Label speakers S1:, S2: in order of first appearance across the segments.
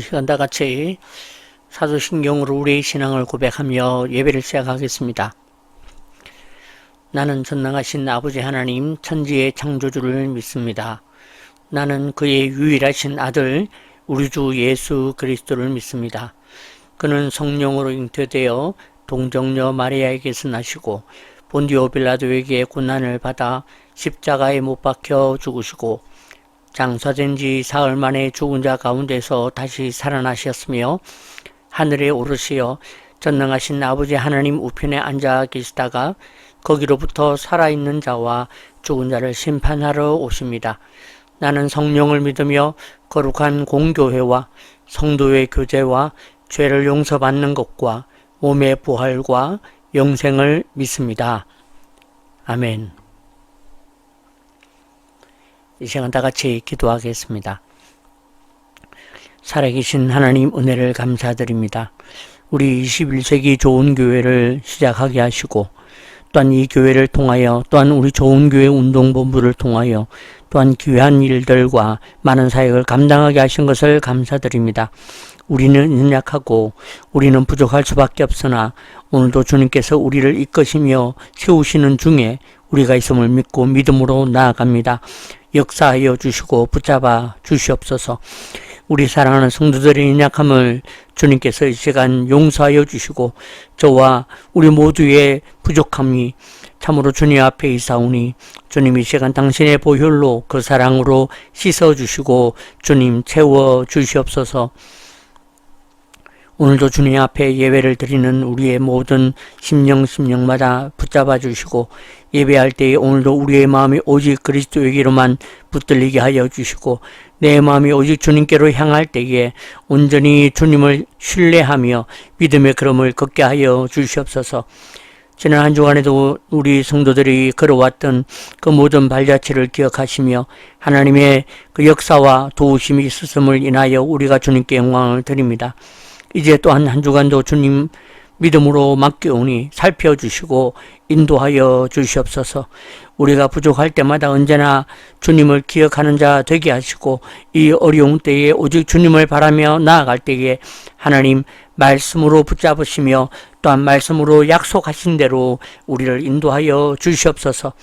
S1: 시간 다 같이 사도신경으로 우리의 신앙을 고백하며 예배를 시작하겠습니다. 나는 전능하신 아버지 하나님 천지의 창조주를 믿습니다. 나는 그의 유일하신 아들 우리 주 예수 그리스도를 믿습니다. 그는 성령으로 잉태되어 동정녀 마리아에게서 나시고 본디오 빌라도에게 고난을 받아 십자가에 못 박혀 죽으시고 장사된 지 사흘 만에 죽은 자 가운데서 다시 살아나셨으며 하늘에 오르시어 전능하신 아버지 하나님 우편에 앉아 계시다가 거기로부터 살아있는 자와 죽은 자를 심판하러 오십니다. 나는 성령을 믿으며 거룩한 공교회와 성도의 교제와 죄를 용서받는 것과 몸의 부활과 영생을 믿습니다. 아멘. 이 시간 다 같이 기도하겠습니다. 살아계신 하나님 은혜를 감사드립니다. 우리 21세기 좋은 교회를 시작하게 하시고 또한 이 교회를 통하여 또한 우리 좋은 교회 운동본부를 통하여 또한 귀한 일들과 많은 사역을 감당하게 하신 것을 감사드립니다. 우리는 연약하고 우리는 부족할 수밖에 없으나 오늘도 주님께서 우리를 이끄시며 세우시는 중에 우리가 있음을 믿고 믿음으로 나아갑니다. 역사하여 주시고 붙잡아 주시옵소서. 우리 사랑하는 성도들의 연약함을 주님께서 이 시간 용서하여 주시고 저와 우리 모두의 부족함이 참으로 주님 앞에 있사오니 주님 이 시간 당신의 보혈로 그 사랑으로 씻어주시고 주님 채워 주시옵소서. 오늘도 주님 앞에 예배를 드리는 우리의 모든 심령마다 붙잡아 주시고 예배할 때에 오늘도 우리의 마음이 오직 그리스도에게로만 붙들리게 하여 주시고 내 마음이 오직 주님께로 향할 때에 온전히 주님을 신뢰하며 믿음의 걸음을 걷게 하여 주시옵소서. 지난 한 주간에도 우리 성도들이 걸어왔던 그 모든 발자취를 기억하시며 하나님의 그 역사와 도우심이 있었음을 인하여 우리가 주님께 영광을 드립니다. 이제 또한 한 주간도 주님 믿음으로 맡겨오니 살펴주시고 인도하여 주시옵소서. 우리가 부족할 때마다 언제나 주님을 기억하는 자 되게 하시고 이 어려운 때에 오직 주님을 바라며 나아갈 때에 하나님 말씀으로 붙잡으시며 또한 말씀으로 약속하신 대로 우리를 인도하여 주시옵소서.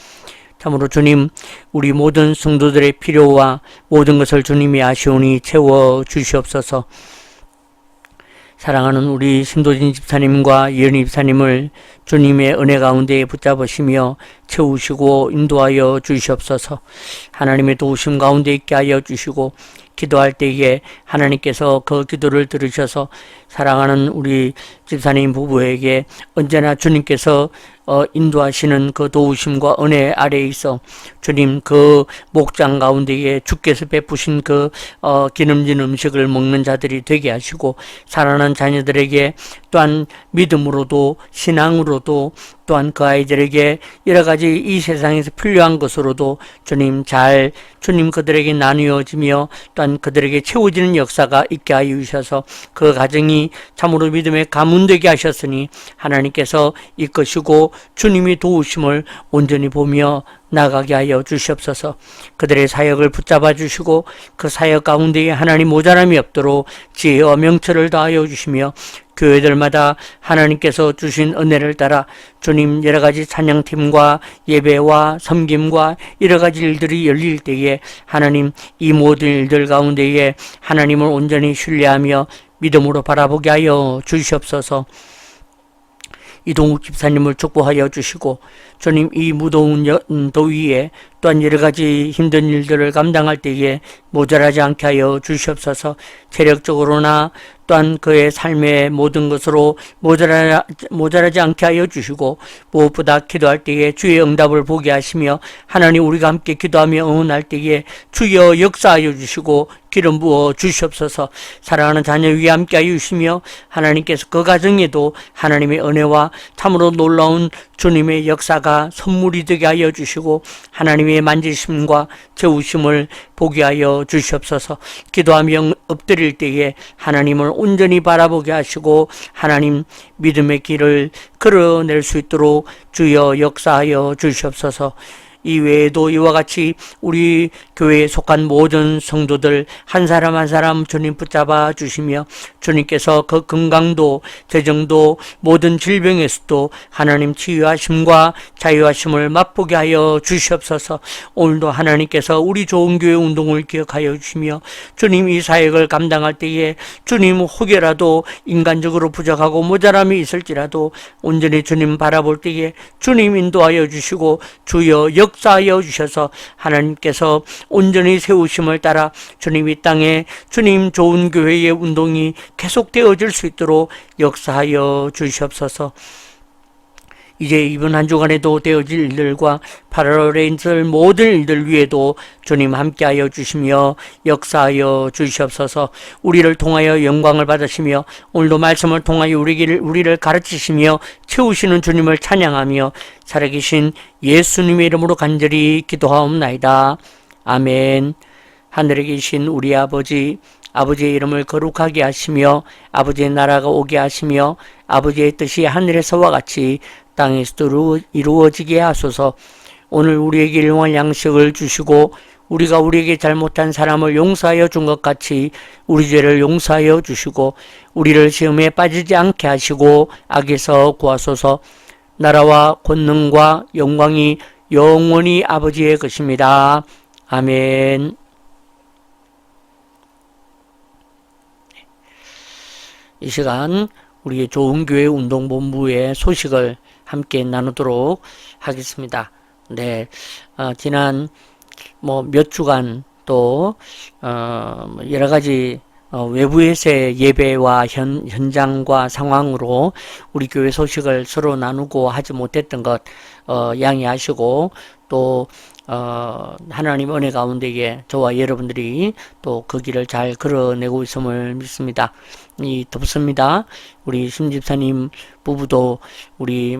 S1: 참으로 주님 우리 모든 성도들의 필요와 모든 것을 주님이 아시오니 채워 주시옵소서. 사랑하는 우리 신도진 집사님과 예은이 집사님을 주님의 은혜 가운데 붙잡으시며 채우시고 인도하여 주시옵소서. 하나님의 도우심 가운데 있게 하여 주시고 기도할 때에 하나님께서 그 기도를 들으셔서 사랑하는 우리 집사님 부부에게 언제나 주님께서 인도하시는 그 도우심과 은혜 아래에 있어 주님 그 목장 가운데에 주께서 베푸신 그 기름진 음식을 먹는 자들이 되게 하시고 사랑하는 자녀들에게 또한 믿음으로도 신앙으로도 또한 그 아이들에게 여러 가지 이 세상에서 필요한 것으로도 주님 그들에게 나누어지며 또한 그들에게 채워지는 역사가 있게 하여 주셔서 그 가정이 참으로 믿음의 가문되게 하셨으니 하나님께서 이끄시고 주님이 도우심을 온전히 보며 나가게 하여 주시옵소서. 그들의 사역을 붙잡아 주시고 그 사역 가운데에 하나님 모자람이 없도록 지혜와 명철을 다하여 주시며 교회들마다 하나님께서 주신 은혜를 따라 주님 여러 가지 찬양팀과 예배와 섬김과 여러 가지 일들이 열릴 때에 하나님 이 모든 일들 가운데에 하나님을 온전히 신뢰하며 믿음으로 바라보게 하여 주시옵소서. 이동욱 집사님을 축복하여 주시고 주님 이 무더운 더위에 또한 여러 가지 힘든 일들을 감당할 때에 모자라지 않게 하여 주시옵소서. 체력적으로나 또한 그의 삶의 모든 것으로 모자라지 않게 하여 주시고 무엇보다 기도할 때에 주의 응답을 보게 하시며 하나님 우리가 함께 기도하며 응원할 때에 주여 역사하여 주시고 기름 부어 주시옵소서. 사랑하는 자녀 위에 함께 하여 주시며 하나님께서 그 가정에도 하나님의 은혜와 참으로 놀라운 주님의 역사가 선물이 되게 하여 주시고 하나님의 만지심과 채우심을 보게 하여 주시옵소서. 기도하며 엎드릴 때에 하나님을 온전히 바라보게 하시고 하나님 믿음의 길을 걸어낼 수 있도록 주여 역사하여 주시옵소서. 이 외에도 이와 같이 우리 교회에 속한 모든 성도들 한 사람 한 사람 주님 붙잡아 주시며 주님께서 그 건강도 재정도 모든 질병에서도 하나님 치유하심과 자유하심을 맛보게 하여 주시옵소서. 오늘도 하나님께서 우리 좋은 교회 운동을 기억하여 주시며 주님 이 사역을 감당할 때에 주님 혹여라도 인간적으로 부족하고 모자람이 있을지라도 온전히 주님 바라볼 때에 주님 인도하여 주시고 주여 역사하여 주셔서 하나님께서 온전히 세우심을 따라 주님 이 땅에 주님 좋은 교회의 운동이 계속되어질 수 있도록 역사하여 주시옵소서. 이제 이번 한 주간에도 되어질 일들과 8월에 있을 모든 일들 위에도 주님 함께하여 주시며 역사하여 주시옵소서. 우리를 통하여 영광을 받으시며 오늘도 말씀을 통하여 우리를 가르치시며 채우시는 주님을 찬양하며 살아계신 예수님의 이름으로 간절히 기도하옵나이다. 아멘. 하늘에 계신 우리 아버지, 아버지의 이름을 거룩하게 하시며 아버지의 나라가 오게 하시며 아버지의 뜻이 하늘에서와 같이 땅에서도 이루어지게 하소서. 오늘 우리에게 일용할 양식을 주시고 우리가 우리에게 잘못한 사람을 용서하여 준 것 같이 우리 죄를 용서하여 주시고 우리를 시험에 빠지지 않게 하시고 악에서 구하소서. 나라와 권능과 영광이 영원히 아버지의 것입니다. 아멘. 이 시간 우리의 좋은 교회 운동본부의 소식을 함께 나누도록 하겠습니다. 네, 지난 몇 주간 또 여러 가지 외부에서의 예배와 현장과 상황으로 우리 교회 소식을 서로 나누고 하지 못했던 것 양해하시고 또 하나님 은혜 가운데에 저와 여러분들이 또 그 길을 잘 걸어내고 있음을 믿습니다. 덥습니다. 우리 심집사님 부부도 우리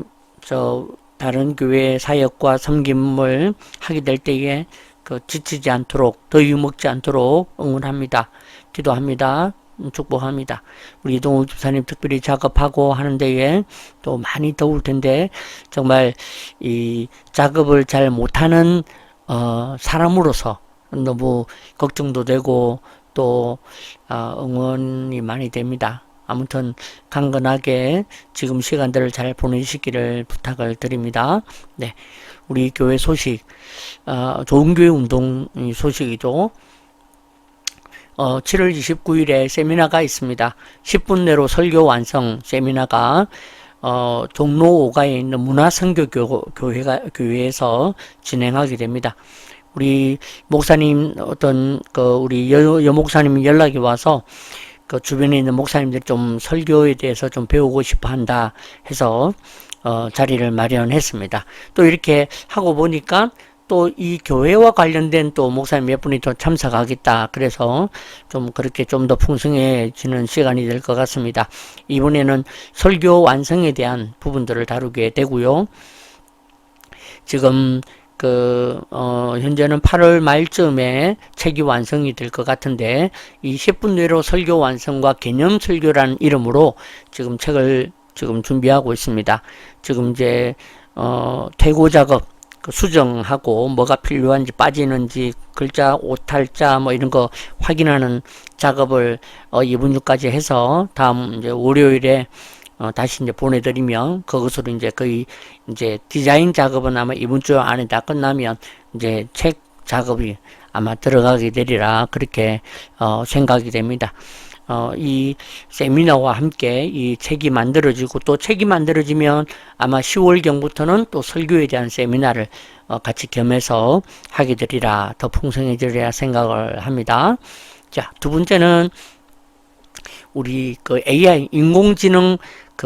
S1: 다른 교회 사역과 섬김을 하게 될 때에 지치지 않도록 더위 먹지 않도록 응원합니다. 기도합니다. 축복합니다. 우리 이동욱 집사님 특별히 작업하고 하는 데에 또 많이 더울 텐데 정말 이 작업을 잘 못하는 사람으로서 너무 걱정도 되고 또 응원이 많이 됩니다. 아무튼 강건하게 지금 시간들을 잘 보내시기를 부탁을 드립니다. 네, 우리 교회 소식, 좋은 교회 운동 소식이죠. 7월 29일에 세미나가 있습니다. 10분 내로 설교 완성 세미나가 종로 5가에 있는 문화선교교회에서 진행하게 됩니다. 우리 목사님 우리 여 목사님이 연락이 와서 그 주변에 있는 목사님들이 좀 설교에 대해서 좀 배우고 싶어 한다 해서 자리를 마련했습니다. 또 이렇게 하고 보니까 또 이 교회와 관련된 또 목사님 몇 분이 더 참석하겠다. 그래서 좀 그렇게 좀 더 풍성해지는 시간이 될 것 같습니다. 이번에는 설교 완성에 대한 부분들을 다루게 되고요. 지금 현재는 8월 말쯤에 책이 완성이 될 것 같은데 이 10분 내로 설교 완성과 개념 설교라는 이름으로 지금 책을 지금 준비하고 있습니다. 지금 이제 퇴고 작업 수정하고 뭐가 필요한지 빠지는지 글자 오탈자 이런 거 확인하는 작업을 이번 주까지 해서 다음 이제 월요일에 다시 이제 보내드리면 그것으로 이제 거의 이제 디자인 작업은 아마 이번 주 안에 다 끝나면 이제 책 작업이 아마 들어가게 되리라 그렇게 생각이 됩니다. 이 세미나와 함께 이 책이 만들어지고 또 책이 만들어지면 아마 10월경부터는 또 설교에 대한 세미나를 같이 겸해서 하게 되리라 더 풍성해지리라 생각을 합니다. 자, 두 번째는 우리 AI 인공지능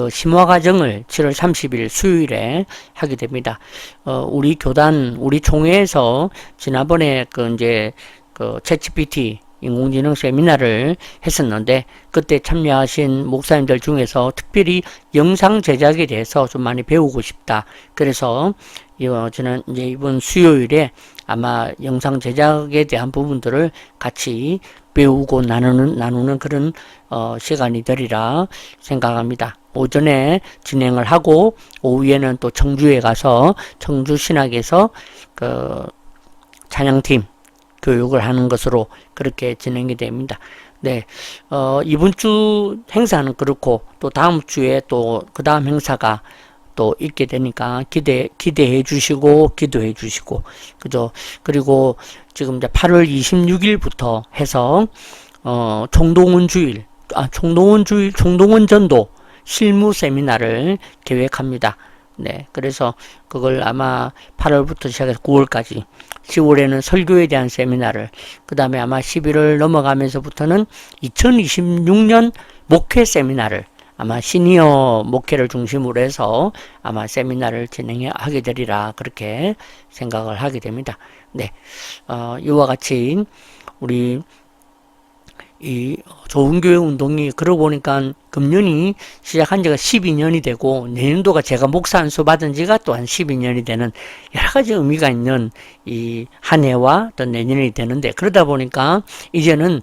S1: 심화 과정을 7월 30일 수요일에 하게 됩니다. 우리 교단, 우리 총회에서 지난번에 챗GPT 인공지능 세미나를 했었는데 그때 참여하신 목사님들 중에서 특별히 영상 제작에 대해서 좀 많이 배우고 싶다. 그래서 저는 이제 이번 수요일에 아마 영상 제작에 대한 부분들을 같이 배우고 나누는 그런 시간이 되리라 생각합니다. 오전에 진행을 하고 오후에는 또 청주에 가서 청주 신학에서 그 찬양팀 교육을 하는 것으로 그렇게 진행이 됩니다. 네, 이번 주 행사는 그렇고 또 다음 주에 또 그 다음 행사가 또 있게 되니까 기대해 주시고 기도해 주시고 그죠. 그리고 지금 이제 8월 26일부터 해서 총동원 전도 실무 세미나를 계획합니다. 네, 그래서 그걸 아마 8월부터 시작해서 9월까지 10월에는 설교에 대한 세미나를 그 다음에 아마 11월 넘어가면서부터는 2026년 목회 세미나를 아마 시니어 목회를 중심으로 해서 아마 세미나를 진행하게 되리라 그렇게 생각을 하게 됩니다. 네, 이와 같이 우리 이 좋은교회 운동이 그러고 보니까 금년이 시작한 지가 12년이 되고 내년도가 제가 목사 안수 받은 지가 또한 12년이 되는 여러 가지 의미가 있는 이 한 해와 또 내년이 되는데 그러다 보니까 이제는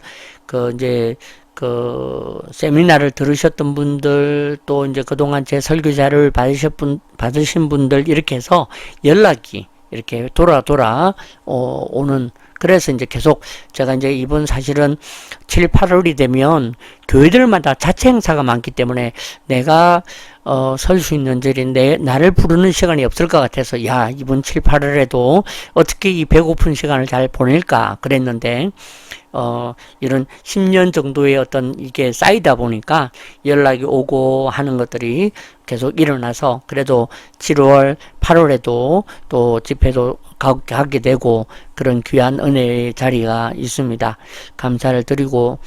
S1: 이제 세미나를 들으셨던 분들 또 이제 그동안 제 설교 자료를 받으신 분들 이렇게 해서 연락이 이렇게 돌아 오는 그래서 이제 계속 제가 이제 이번 사실은 7, 8월이 되면 교회들마다 자체 행사가 많기 때문에 내가 설 수 있는 자리인데 나를 부르는 시간이 없을 것 같아서 이번 7, 8월에도 어떻게 이 배고픈 시간을 잘 보낼까 그랬는데 이런 10년 정도의 어떤 이게 쌓이다 보니까 연락이 오고 하는 것들이 계속 일어나서 그래도 7월, 8월에도 또 집회도 가게 되고 그런 귀한 은혜의 자리가 있습니다. 감사를 드리고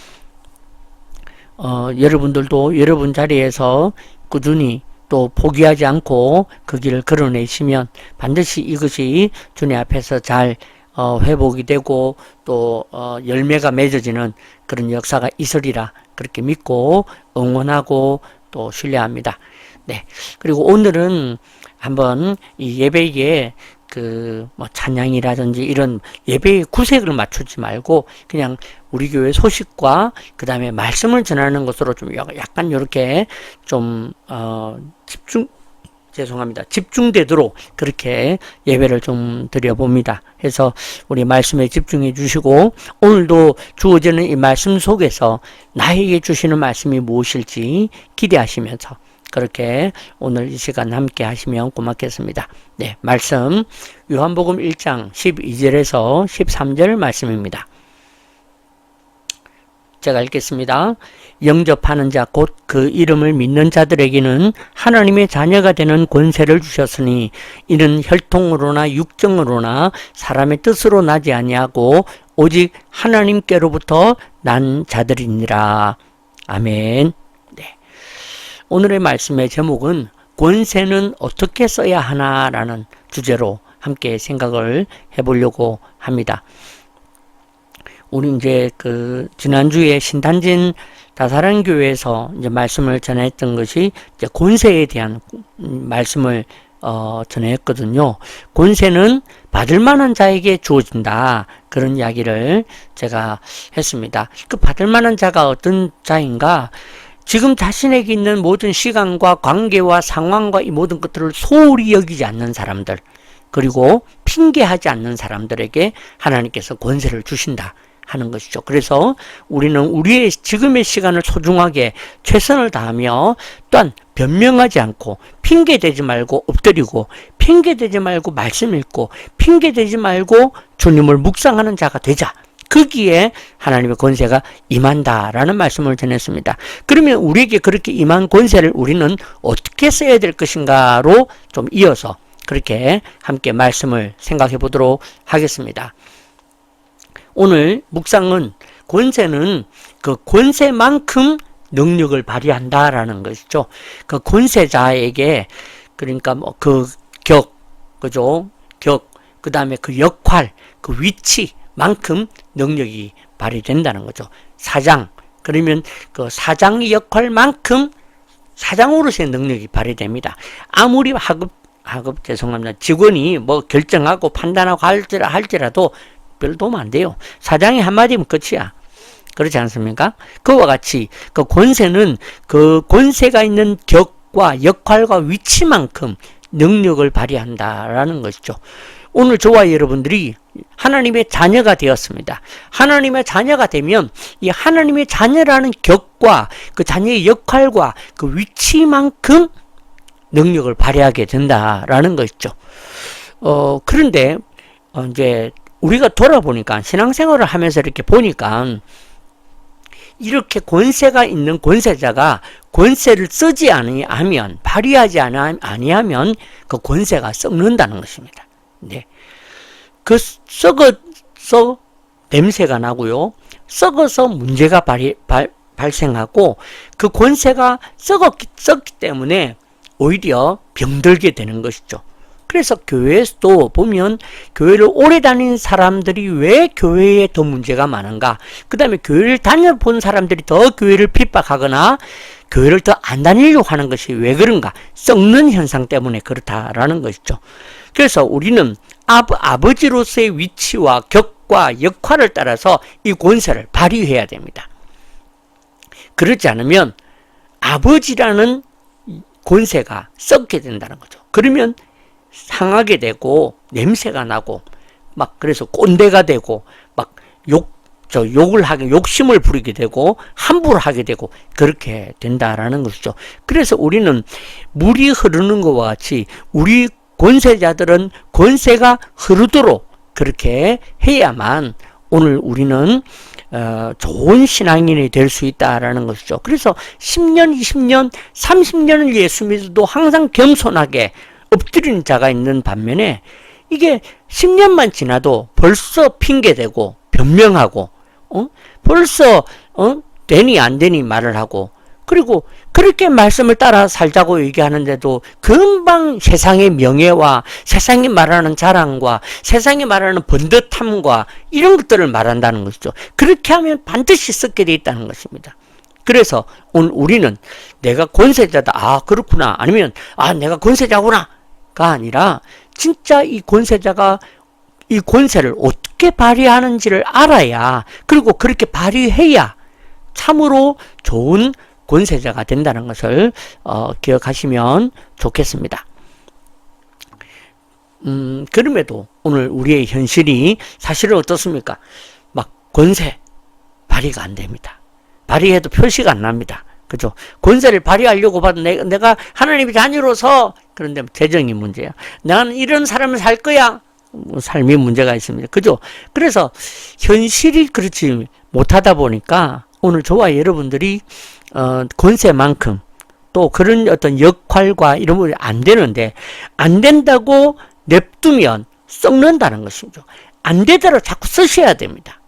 S1: 여러분들도 여러분 자리에서 꾸준히 또 포기하지 않고 그 길을 걸어내시면 반드시 이것이 주님 앞에서 잘 회복이 되고 또 열매가 맺어지는 그런 역사가 있으리라 그렇게 믿고 응원하고 또 신뢰합니다. 네. 그리고 오늘은 한번 이 예배에 찬양이라든지 이런 예배의 구색을 맞추지 말고 그냥 우리 교회 소식과 그 다음에 말씀을 전하는 것으로 좀 약간 이렇게 좀 집중되도록 그렇게 예배를 좀 드려봅니다. 해서 우리 말씀에 집중해 주시고 오늘도 주어지는 이 말씀 속에서 나에게 주시는 말씀이 무엇일지 기대하시면서 그렇게 오늘 이 시간 함께 하시면 고맙겠습니다. 네, 말씀 요한복음 1장 12절에서 13절 말씀입니다. 제가 읽겠습니다. 영접하는 자 곧 그 이름을 믿는 자들에게는 하나님의 자녀가 되는 권세를 주셨으니 이는 혈통으로나 육정으로나 사람의 뜻으로 나지 아니하고 오직 하나님께로부터 난 자들이니라. 아멘. 네. 오늘의 말씀의 제목은 권세는 어떻게 써야 하나라는 주제로 함께 생각을 해보려고 합니다. 우리 이제 지난주에 신탄진 다사랑교회에서 이제 말씀을 전했던 것이 이제 권세에 대한 말씀을 전했거든요. 권세는 받을 만한 자에게 주어진다. 그런 이야기를 제가 했습니다. 그 받을 만한 자가 어떤 자인가? 지금 자신에게 있는 모든 시간과 관계와 상황과 이 모든 것들을 소홀히 여기지 않는 사람들, 그리고 핑계하지 않는 사람들에게 하나님께서 권세를 주신다 하는 것이죠. 그래서 우리는 우리의 지금의 시간을 소중하게 최선을 다하며 또한 변명하지 않고 핑계대지 말고 엎드리고 핑계대지 말고 말씀 읽고 핑계대지 말고 주님을 묵상하는 자가 되자. 거기에 하나님의 권세가 임한다라는 말씀을 전했습니다. 그러면 우리에게 그렇게 임한 권세를 우리는 어떻게 써야 될 것인가로 좀 이어서 그렇게 함께 말씀을 생각해 보도록 하겠습니다. 오늘 묵상은 권세는 그 권세만큼 능력을 발휘한다라는 것이죠. 그 권세자에게 그러니까 뭐 그 그죠? 그 다음에 그 역할, 그 위치만큼 능력이 발휘된다는 거죠. 사장, 그러면 그 사장의 역할만큼 사장으로서의 능력이 발휘됩니다. 아무리 죄송합니다. 직원이 뭐 결정하고 판단하고 할지라도 별 도움 안 돼요. 사장이 한마디면 끝이야. 그렇지 않습니까? 그와 같이 그 권세는 그 권세가 있는 격과 역할과 위치만큼 능력을 발휘한다라는 것이죠. 오늘 저와 여러분들이 하나님의 자녀가 되었습니다. 하나님의 자녀가 되면 이 하나님의 자녀라는 격과 그 자녀의 역할과 그 위치만큼 능력을 발휘하게 된다라는 것이죠. 그런데 이제 우리가 돌아보니까 신앙생활을 하면서 이렇게 보니까 이렇게 권세가 있는 권세자가 권세를 쓰지 아니하면 발휘하지 아니하면 그 권세가 썩는다는 것입니다. 네. 그 썩어서 냄새가 나고요. 썩어서 문제가 발생하고 그 권세가 썩기 때문에 오히려 병들게 되는 것이죠. 그래서 교회에서도 보면 교회를 오래 다닌 사람들이 왜 교회에 더 문제가 많은가? 그 다음에 교회를 다녀본 사람들이 더 교회를 핍박하거나 교회를 더 안 다니려고 하는 것이 왜 그런가? 썩는 현상 때문에 그렇다라는 것이죠. 그래서 우리는 아버지로서의 위치와 격과 역할을 따라서 이 권세를 발휘해야 됩니다. 그렇지 않으면 아버지라는 권세가 썩게 된다는 거죠. 그러면 상하게 되고 냄새가 나고 막 그래서 꼰대가 되고 막 욕심을 부리게 되고 함부로 하게 되고 그렇게 된다라는 것이죠. 그래서 우리는 물이 흐르는 것과 같이 우리 권세자들은 권세가 흐르도록 그렇게 해야만 오늘 우리는 좋은 신앙인이 될 수 있다라는 것이죠. 그래서 10년, 20년, 30년을 예수 믿어도 항상 겸손하게 엎드리는 자가 있는 반면에 이게 10년만 지나도 벌써 핑계대고 변명하고 벌써 되니 안 되니 말을 하고 그리고 그렇게 말씀을 따라 살자고 얘기하는데도 금방 세상의 명예와 세상이 말하는 자랑과 세상이 말하는 번듯함과 이런 것들을 말한다는 것이죠. 그렇게 하면 반드시 썩게 돼 있다는 것입니다. 그래서 오늘 우리는 내가 권세자다. 그렇구나. 아니면 내가 권세자구나. 가 아니라 진짜 이 권세자가 이 권세를 어떻게 발휘하는지를 알아야 그리고 그렇게 발휘해야 참으로 좋은 권세자가 된다는 것을 기억하시면 좋겠습니다. 그럼에도 오늘 우리의 현실이 사실은 어떻습니까? 막 권세 발휘가 안 됩니다. 발휘해도 표시가 안 납니다. 그죠? 권세를 발휘하려고 봐도 내가 하나님의 자녀로서 그런데 재정이 문제야. 나는 이런 삶을 살 거야. 삶이 문제가 있습니다. 그죠? 그래서 현실이 그렇지 못하다 보니까 오늘 저와 여러분들이 권세만큼 또 그런 어떤 역할과 이런 것이 안 되는데 안 된다고 냅두면 썩는다는 것이죠. 안 되더라도 자꾸 쓰셔야 됩니다.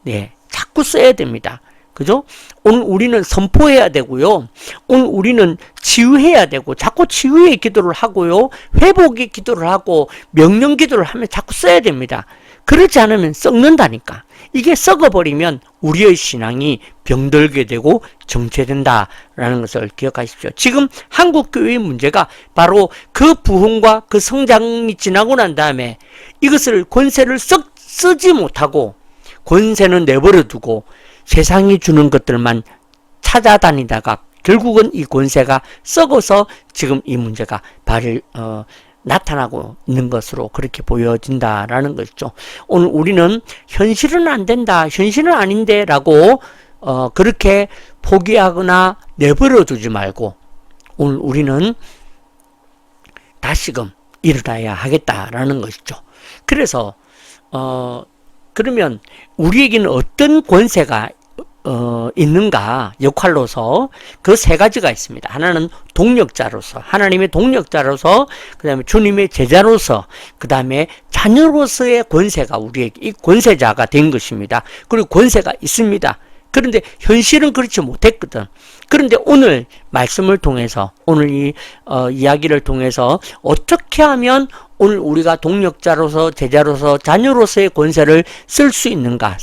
S1: 네, 자꾸 써야 됩니다. 그죠? 오늘 우리는 선포해야 되고요. 오늘 우리는 치유해야 되고 자꾸 치유의 기도를 하고요. 회복의 기도를 하고 명령 기도를 하면 자꾸 써야 됩니다. 그렇지 않으면 썩는다니까. 이게 썩어버리면 우리의 신앙이 병들게 되고 정체된다라는 것을 기억하십시오. 지금 한국교회의 문제가 바로 그 부흥과 그 성장이 지나고 난 다음에 이것을 권세를 쓰지 못하고 권세는 내버려 두고 세상이 주는 것들만 찾아다니다가 결국은 이 권세가 썩어서 지금 이 문제가 나타나고 있는 것으로 그렇게 보여진다라는 것이죠. 오늘 우리는 현실은 안 된다, 현실은 아닌데 라고 그렇게 포기하거나 내버려 두지 말고 오늘 우리는 다시금 일어나야 하겠다라는 것이죠. 그래서 그러면 우리에게는 어떤 권세가 있는가 역할로서 그 세 가지가 있습니다. 하나는 동력자로서 하나님의 동력자로서 그 다음에 주님의 제자로서 그 다음에 자녀로서의 권세가 우리에게 이 권세자가 된 것입니다. 그리고 권세가 있습니다. 그런데 현실은 그렇지 못했거든. 그런데 오늘 말씀을 통해서 오늘 이 이야기를 통해서 어떻게 하면 오늘 우리가 동력자로서 제자로서 자녀로서의 권세를 쓸 수 있는가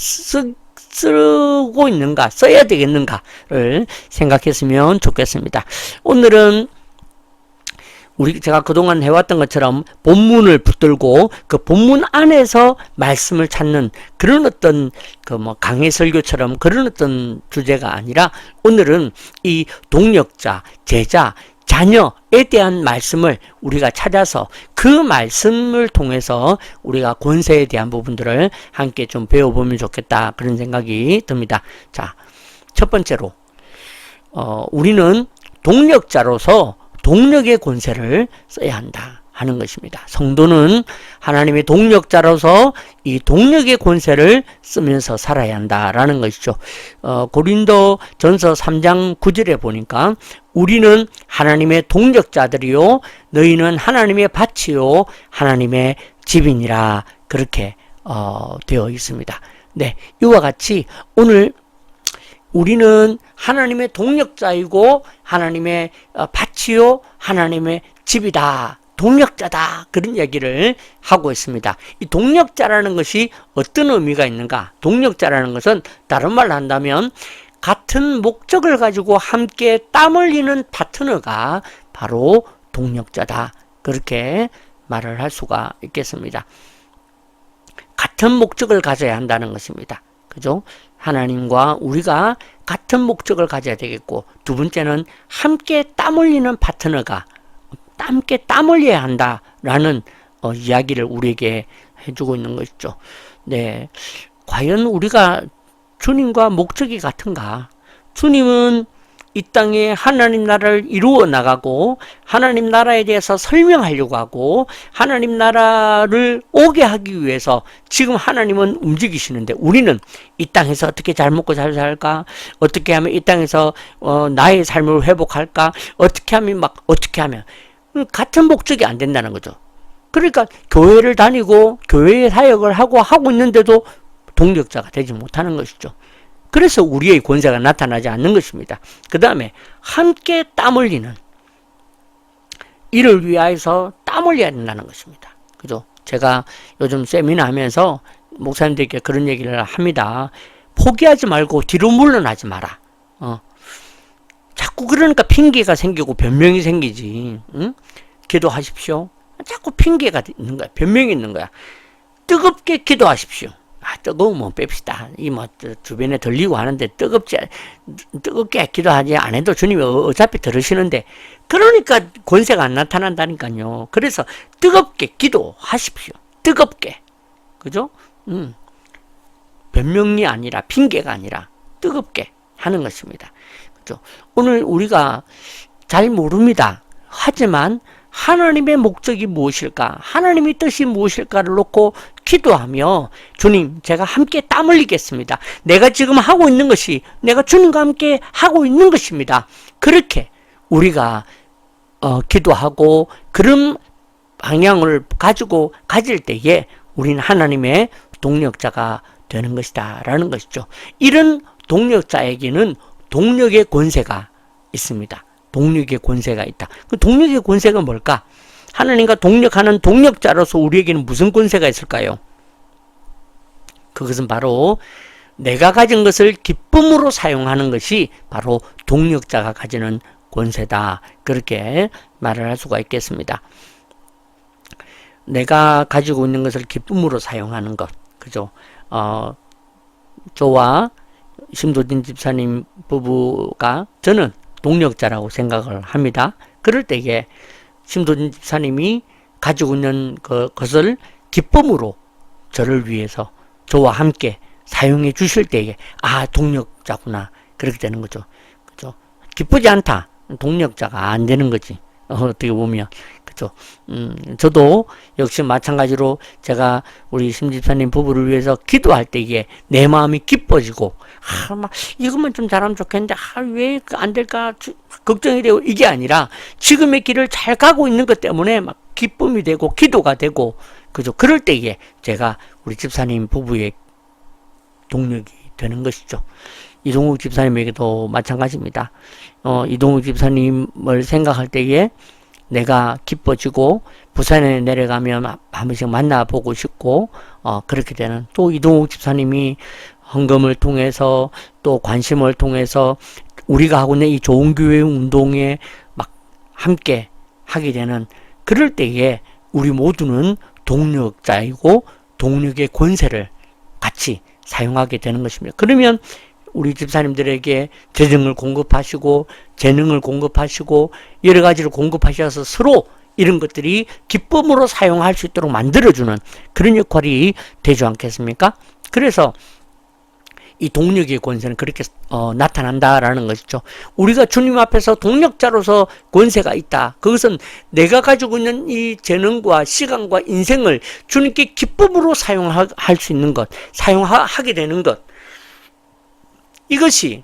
S1: 쓰고 있는가 써야 되겠는가를 생각했으면 좋겠습니다. 오늘은 제가 그동안 해왔던 것처럼 본문을 붙들고 그 본문 안에서 말씀을 찾는 그런 어떤 강해 설교처럼 그런 어떤 주제가 아니라 오늘은 이 동력자, 제자, 자녀에 대한 말씀을 우리가 찾아서 그 말씀을 통해서 우리가 권세에 대한 부분들을 함께 좀 배워보면 좋겠다, 그런 생각이 듭니다. 자, 첫 번째로 우리는 동력자로서 동력의 권세를 써야 한다 하는 것입니다. 성도는 하나님의 동력자로서 이 동력의 권세를 쓰면서 살아야 한다라는 것이죠. 고린도 전서 3장 9절에 보니까 우리는 하나님의 동력자들이요 너희는 하나님의 밭이요 하나님의 집이니라, 그렇게 되어 있습니다. 네, 이와 같이 오늘 우리는 하나님의 동력자이고 하나님의 밭이요 하나님의 집이다, 동력자다, 그런 얘기를 하고 있습니다. 이 동력자라는 것이 어떤 의미가 있는가? 동력자라는 것은 다른 말로 한다면 같은 목적을 가지고 함께 땀 흘리는 파트너가 바로 동력자다, 그렇게 말을 할 수가 있겠습니다. 같은 목적을 가져야 한다는 것입니다. 그죠? 하나님과 우리가 같은 목적을 가져야 되겠고, 두 번째는 함께 땀 흘리는 파트너가 함께 땀 흘려야 한다라는 이야기를 우리에게 해주고 있는 것이죠. 네, 과연 우리가 주님과 목적이 같은가? 주님은 이 땅에 하나님 나라를 이루어 나가고 하나님 나라에 대해서 설명하려고 하고 하나님 나라를 오게 하기 위해서 지금 하나님은 움직이시는데, 우리는 이 땅에서 어떻게 잘 먹고 잘 살까? 어떻게 하면 이 땅에서 나의 삶을 회복할까? 어떻게 하면 같은 목적이 안 된다는 거죠. 그러니까 교회를 다니고 교회의 사역을 하고 있는데도 동력자가 되지 못하는 것이죠. 그래서 우리의 권세가 나타나지 않는 것입니다. 그 다음에 함께 땀 흘리는, 이를 위하여서 땀 흘려야 된다는 것입니다. 그죠? 제가 요즘 세미나 하면서 목사님들께 그런 얘기를 합니다. 포기하지 말고 뒤로 물러나지 마라. 자꾸 그러니까 핑계가 생기고 변명이 생기지. 응? 기도하십시오. 자꾸 핑계가 있는 거야. 변명이 있는 거야. 뜨겁게 기도하십시오. 뜨거우면 뺍시다. 주변에 들리고 하는데 뜨겁게 기도하지 안 해도 주님이 어차피 들으시는데, 그러니까 권세가 안 나타난다니까요. 그래서 뜨겁게 기도하십시오. 뜨겁게. 그죠? 변명이 아니라, 핑계가 아니라 뜨겁게 하는 것입니다. 그죠? 오늘 우리가 잘 모릅니다. 하지만 하나님의 목적이 무엇일까? 하나님의 뜻이 무엇일까를 놓고 기도하며, 주님, 제가 함께 땀 흘리겠습니다. 내가 지금 하고 있는 것이 내가 주님과 함께 하고 있는 것입니다. 그렇게 우리가 기도하고 그런 방향을 가질 때에 우리는 하나님의 동력자가 되는 것이다 라는 것이죠. 이런 동력자에게는 동력의 권세가 있습니다. 동력의 권세가 있다. 그 동력의 권세가 뭘까? 하나님과 동력하는 동력자로서 우리에게는 무슨 권세가 있을까요? 그것은 바로 내가 가진 것을 기쁨으로 사용하는 것이 바로 동력자가 가지는 권세다, 그렇게 말을 할 수가 있겠습니다. 내가 가지고 있는 것을 기쁨으로 사용하는 것, 그죠? 저와 심도진 집사님 부부가, 저는 동력자라고 생각을 합니다. 그럴 때에 심도진 집사님이 가지고 있는 것을 기쁨으로 저를 위해서 저와 함께 사용해 주실 때에 동력자구나, 그렇게 되는 거죠. 그죠? 기쁘지 않다, 동력자가 안 되는 거지. 어떻게 보면. 그죠? 저도 역시 마찬가지로 제가 우리 심집사님 부부를 위해서 기도할 때에 내 마음이 기뻐지고, 이것만 좀 잘하면 좋겠는데, 왜 안 될까? 걱정이 되고, 이게 아니라 지금의 길을 잘 가고 있는 것 때문에 막 기쁨이 되고, 기도가 되고, 그죠? 그럴 때에 제가 우리 집사님 부부의 동력이 되는 것이죠. 이동욱 집사님에게도 마찬가지입니다. 이동욱 집사님을 생각할 때에 내가 기뻐지고, 부산에 내려가면 한 번씩 만나보고 싶고, 그렇게 되는, 또 이동욱 집사님이 헌금을 통해서 또 관심을 통해서 우리가 하고 있는 이 좋은 교회 운동에 막 함께 하게 되는, 그럴 때에 우리 모두는 동력자이고 동력의 권세를 같이 사용하게 되는 것입니다. 그러면 우리 집사님들에게 재정을 공급하시고 재능을 공급하시고 여러 가지를 공급하셔서 서로 이런 것들이 기쁨으로 사용할 수 있도록 만들어주는 그런 역할이 되지 않겠습니까? 그래서 이 동력의 권세는 그렇게 나타난다라는 것이죠. 우리가 주님 앞에서 동력자로서 권세가 있다. 그것은 내가 가지고 있는 이 재능과 시간과 인생을 주님께 기쁨으로 사용할 수 있는 것, 사용하게 되는 것. 이것이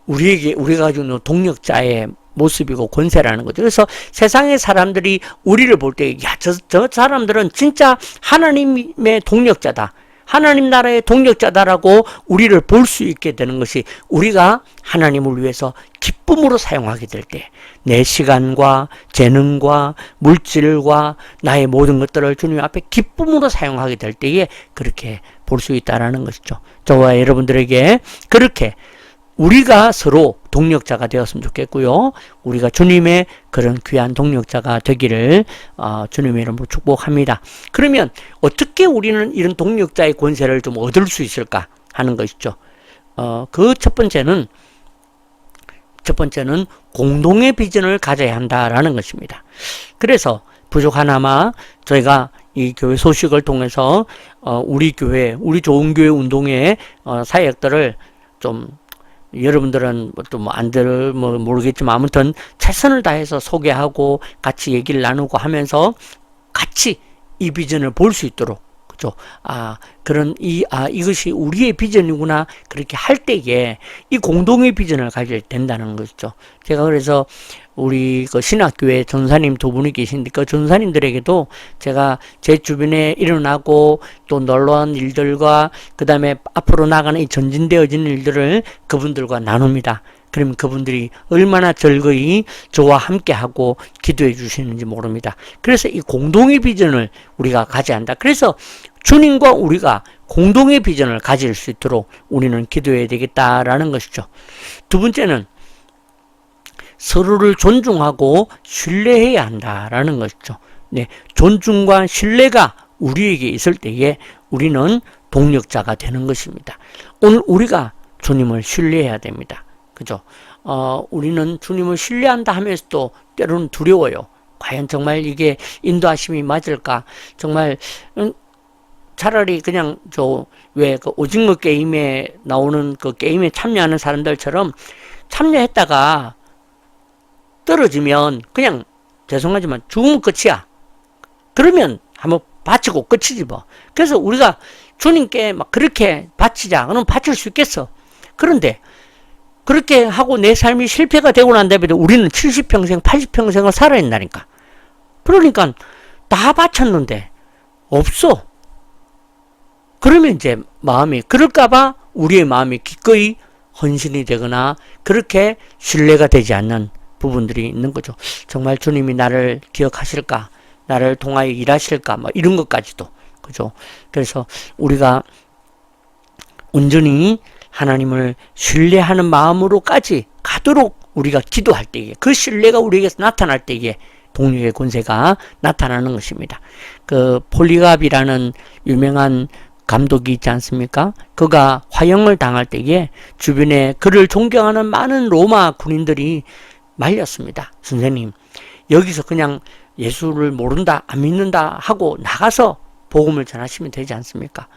S1: 우리가 가지고 있는 동력자의 모습이고 권세라는 거죠. 그래서 세상의 사람들이 우리를 볼 때, 야, 저 사람들은 진짜 하나님의 동력자다. 하나님 나라의 동력자다라고 우리를 볼 수 있게 되는 것이 우리가 하나님을 위해서 기쁨으로 사용하게 될 때 내 시간과 재능과 물질과 나의 모든 것들을 주님 앞에 기쁨으로 사용하게 될 때에 그렇게 볼 수 있다는 것이죠. 저와 여러분들에게 그렇게 우리가 서로 동력자가 되었으면 좋겠고요. 우리가 주님의 그런 귀한 동력자가 되기를 주님의 이름으로 축복합니다. 그러면 어떻게 우리는 이런 동력자의 권세를 좀 얻을 수 있을까 하는 것이죠. 그 첫 번째는 공동의 비전을 가져야 한다라는 것입니다. 그래서 부족하나마 저희가 이 교회 소식을 통해서 우리 교회, 우리 좋은 교회 운동의 사역들을 좀 여러분들은 또 안 들을 모르겠지만 아무튼 최선을 다해서 소개하고 같이 얘기를 나누고 하면서 같이 이 비전을 볼 수 있도록, 그죠? 이것이 우리의 비전이구나. 그렇게 할 때에 이 공동의 비전을 가져야 된다는 것이죠. 제가 그래서 우리 그 신학교에 전사님 두 분이 계신데 그 전사님들에게도 제가 제 주변에 일어나고 또 놀라운 일들과 그 다음에 앞으로 나가는 이 전진되어지는 일들을 그분들과 나눕니다. 그러면 그분들이 얼마나 즐거이 저와 함께하고 기도해 주시는지 모릅니다. 그래서 이 공동의 비전을 우리가 가져야 한다. 그래서 주님과 우리가 공동의 비전을 가질 수 있도록 우리는 기도해야 되겠다라는 것이죠. 두 번째는 서로를 존중하고 신뢰해야 한다라는 것이죠. 네, 존중과 신뢰가 우리에게 있을 때에 우리는 동력자가 되는 것입니다. 오늘 우리가 주님을 신뢰해야 됩니다. 그죠? 우리는 주님을 신뢰한다 하면서도 때로는 두려워요. 과연 정말 이게 인도하심이 맞을까? 정말 차라리 그냥 그 오징어 게임에 나오는 그 게임에 참여하는 사람들처럼 참여했다가 떨어지면 그냥 죄송하지만 죽으면 끝이야. 그러면 한번 바치고 끝이지 뭐. 그래서 우리가 주님께 막 그렇게 바치자. 그러면 바칠 수 있겠어. 그런데 그렇게 하고 내 삶이 실패가 되고 난 다음에 우리는 70평생, 80평생을 살아야 한다니까. 그러니까 다 바쳤는데 없어. 그러면 이제 마음이 그럴까봐 우리의 마음이 기꺼이 헌신이 되거나 그렇게 신뢰가 되지 않는 부분들이 있는 거죠. 정말 주님이 나를 기억하실까? 나를 통하여 일하실까? 뭐 이런 것까지도. 그죠? 그래서 우리가 온전히 하나님을 신뢰하는 마음으로까지 가도록 우리가 기도할 때에 그 신뢰가 우리에게서 나타날 때에 동력의 권세가 나타나는 것입니다. 그 폴리갑이라는 유명한 감독이 있지 않습니까? 그가 화형을 당할 때에 주변에 그를 존경하는 많은 로마 군인들이 말렸습니다. 선생님, 여기서 그냥 예수를 모른다, 안 믿는다 하고 나가서 복음을 전하시면 되지 않습니까?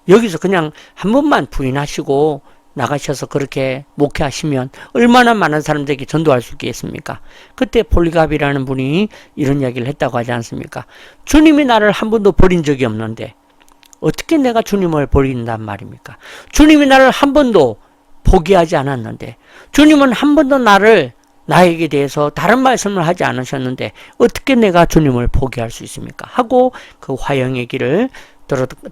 S1: 여기서 그냥 한 번만 부인하시고 나가셔서 그렇게 목회하시면 얼마나 많은 사람들에게 전도할 수 있겠습니까? 그때 폴리갑이라는 분이 이런 이야기를 했다고 하지 않습니까? 주님이 나를 한 번도 버린 적이 없는데 어떻게 내가 주님을 버린단 말입니까? 주님이 나를 한 번도 포기하지 않았는데 주님은 한 번도 나에게 대해서 다른 말씀을 하지 않으셨는데 어떻게 내가 주님을 포기할 수 있습니까? 하고 그 화형의 길을